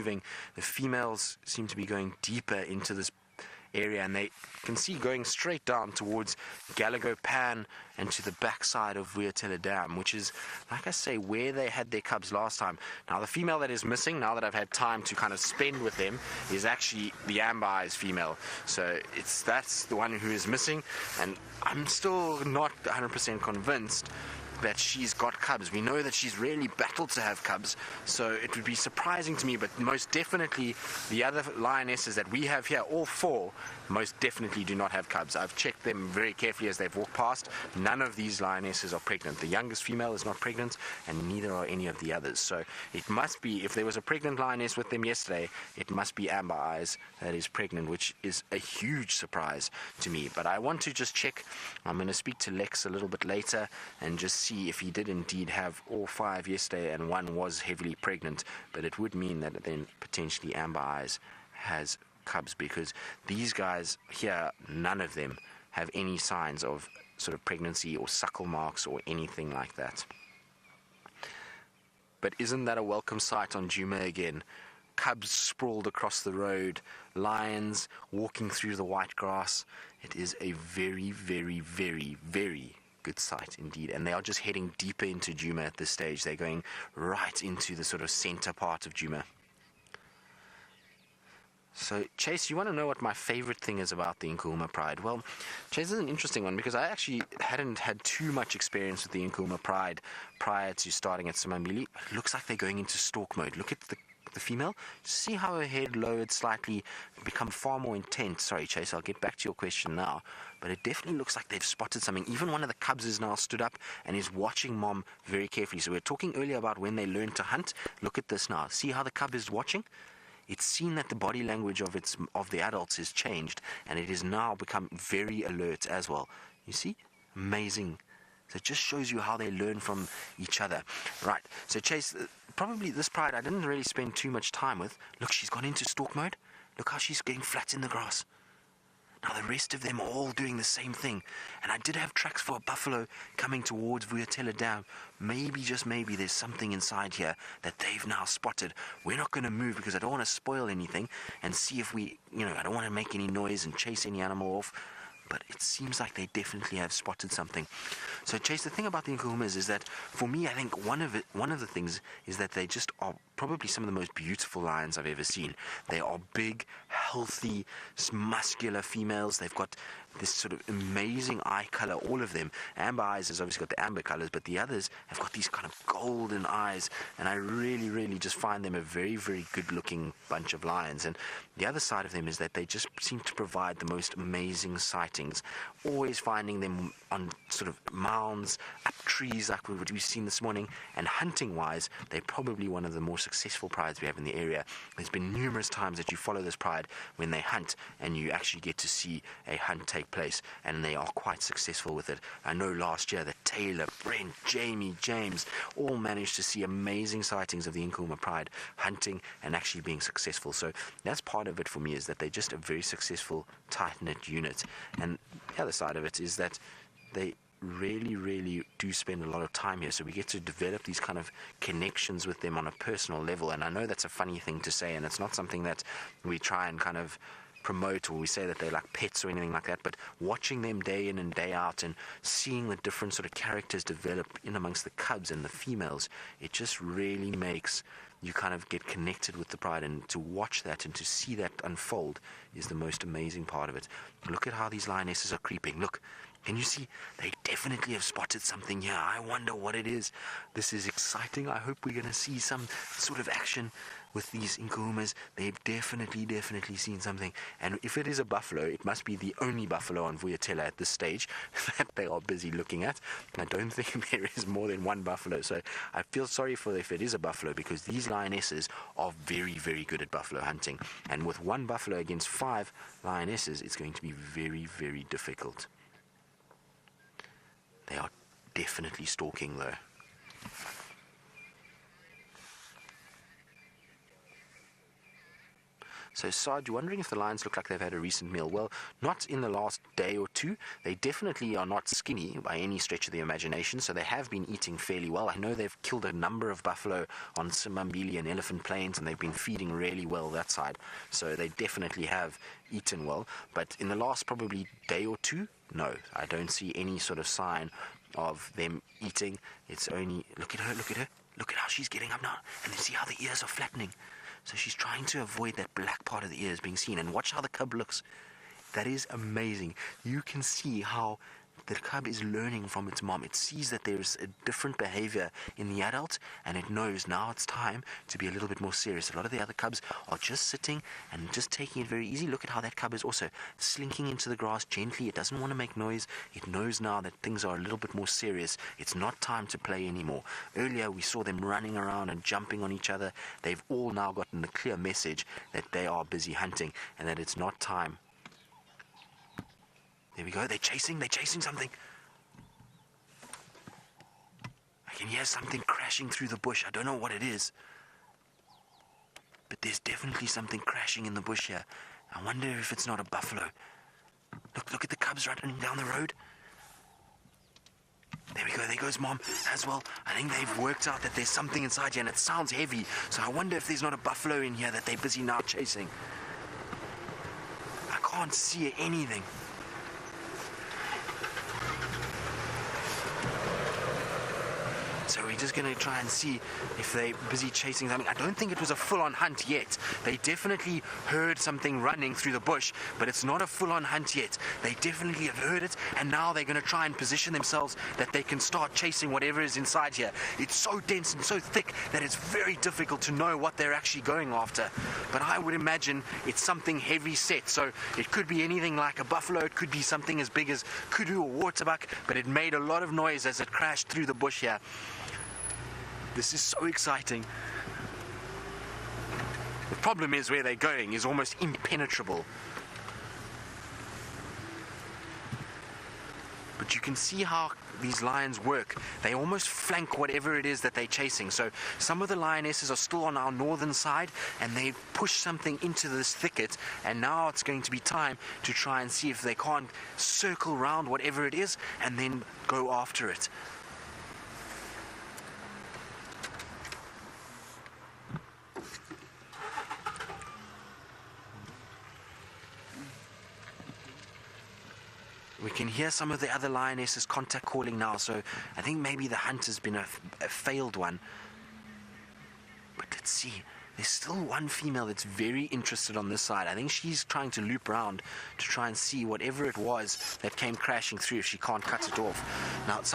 moving. The females seem to be going deeper into this area, and they can see going straight down towards Gallagher Pan and to the backside of Vuyatela Dam, which is, like I say, where they had their cubs last time. Now, the female that is missing, now that I've had time to kind of spend with them, is actually the Amber Eyes female. So that's the one who is missing, and I'm still not 100% convinced that she's got cubs. We know that she's really battled to have cubs, so it would be surprising to me, but most definitely the other lionesses that we have here, all four, most definitely do not have cubs. I've checked them very carefully as they've walked past. None of these lionesses are pregnant. The youngest female is not pregnant, and neither are any of the others. So it must be, if there was a pregnant lioness with them yesterday, it must be Amber Eyes that is pregnant, which is a huge surprise to me. But I want to just check. I'm going to speak to Lex a little bit later and just see if he did indeed have all five yesterday and one was heavily pregnant. But it would mean that then potentially Amber Eyes has cubs, because these guys here, none of them have any signs of sort of pregnancy or suckle marks or anything like that. But isn't that a welcome sight on Djuma again? Cubs sprawled across the road, lions walking through the white grass. It is a very, very, very, very good sight indeed. And they are just heading deeper into Djuma at this stage. They're going right into the sort of center part of Djuma. So, Chase, you want to know what my favorite thing is about the Nkuhuma Pride? Well, Chase, this is an interesting one, because I actually hadn't had too much experience with the Nkuhuma Pride prior to starting at Simambili. It looks like they're going into stalk mode. Look at the female. See how her head lowered slightly, become far more intent. Sorry, Chase, I'll get back to your question now. But it definitely looks like they've spotted something. Even one of the cubs is now stood up and is watching mom very carefully. So we were talking earlier about when they learn to hunt. Look at this now. See how the cub is watching? It's seen that the body language of the adults has changed, and it has now become very alert as well. You see? Amazing. So it just shows you how they learn from each other. Right. So Chase, probably this pride I didn't really spend too much time with. Look, she's gone into stalk mode. Look how she's getting flat in the grass. Now the rest of them are all doing the same thing. And I did have tracks for a buffalo coming towards Vuyatela Dam. Maybe, just maybe, there's something inside here that they've now spotted. We're not going to move because I don't want to spoil anything and see if we, I don't want to make any noise and chase any animal off. But it seems like they definitely have spotted something. So, Chase, the thing about the Nkuhumas is that, for me, I think one of the things is that they just are probably some of the most beautiful lions I've ever seen. They are big, healthy, muscular females. They've got this sort of amazing eye color, all of them. Amber Eyes has obviously got the amber colors, but the others have got these kind of golden eyes, and I really, really just find them a very, very good-looking bunch of lions. And the other side of them is that they just seem to provide the most amazing sightings, always finding them on sort of mounds, up trees like what we've seen this morning, and hunting-wise, they're probably one of the more successful prides we have in the area. There's been numerous times that you follow this pride when they hunt, and you actually get to see a hunt take place, and they are quite successful with it. I know last year that Taylor, Brent, Jamie, James all managed to see amazing sightings of the Nkuhuma Pride hunting and actually being successful. So that's part of it for me, is that they're just a very successful, tight-knit unit. And the other side of it is that they really, really do spend a lot of time here, so we get to develop these kind of connections with them on a personal level. And I know that's a funny thing to say, and it's not something that we try and kind of promote, or we say that they're like pets or anything like that, but watching them day in and day out and seeing the different sort of characters develop in amongst the cubs and the females, it just really makes you kind of get connected with the pride, and to watch that and to see that unfold is the most amazing part of it. Look at how these lionesses are creeping. Look, can you see? They definitely have spotted something here. I wonder what it is. This is exciting. I hope we're going to see some sort of action with these Nkuhumas. They've definitely seen something. And if it is a buffalo, it must be the only buffalo on Vuyatela at this stage that they are busy looking at. I don't think there is more than one buffalo. So I feel sorry for if it is a buffalo, because these lionesses are very, very good at buffalo hunting. And with one buffalo against 5 lionesses, it's going to be very, very difficult. They are definitely stalking though. So, Sarge, wondering if the lions look like they've had a recent meal. Well, not in the last day or two. They definitely are not skinny by any stretch of the imagination, so they have been eating fairly well. I know they've killed a number of buffalo on Simambili and Elephant Plains, and they've been feeding really well that side. So they definitely have eaten well. But in the last probably day or two, no, I don't see any sort of sign of them eating. It's only, look at her, look at how she's getting up now, and then see how the ears are flattening. So she's trying to avoid that black part of the ears being seen. And watch how the cub looks. That is amazing. You can see how the cub is learning from its mom. It sees that there's a different behavior in the adult, and it knows now it's time to be a little bit more serious. A lot of the other cubs are just sitting and just taking it very easy. Look at how that cub is also slinking into the grass gently. It doesn't want to make noise. It knows now that things are a little bit more serious. It's not time to play anymore. Earlier we saw them running around and jumping on each other. They've all now gotten the clear message that they are busy hunting and that it's not time. There we go, they're chasing something. I can hear something crashing through the bush. I don't know what it is. But there's definitely something crashing in the bush here. I wonder if it's not a buffalo. Look at the cubs running down the road. There we go, there goes Mom as well. I think they've worked out that there's something inside here and it sounds heavy. So I wonder if there's not a buffalo in here that they're busy now chasing. I can't see anything. So we're just going to try and see if they're busy chasing something. I don't think it was a full-on hunt yet. They definitely heard something running through the bush, but it's not a full-on hunt yet. They definitely have heard it, and now they're going to try and position themselves that they can start chasing whatever is inside here. It's so dense and so thick that it's very difficult to know what they're actually going after. But I would imagine it's something heavy set. So it could be anything like a buffalo. It could be something as big as kudu or waterbuck, but it made a lot of noise as it crashed through the bush here. This is so exciting. The problem is where they're going is almost impenetrable. But you can see how these lions work. They almost flank whatever it is that they're chasing. So some of the lionesses are still on our northern side and they push something into this thicket, and now it's going to be time to try and see if they can't circle around whatever it is and then go after it. We can hear some of the other lionesses contact calling now, so I think maybe the hunt has been a failed one. But let's see. There's still one female that's very interested on this side. I think she's trying to loop around to try and see whatever it was that came crashing through if she can't cut it off. Now, some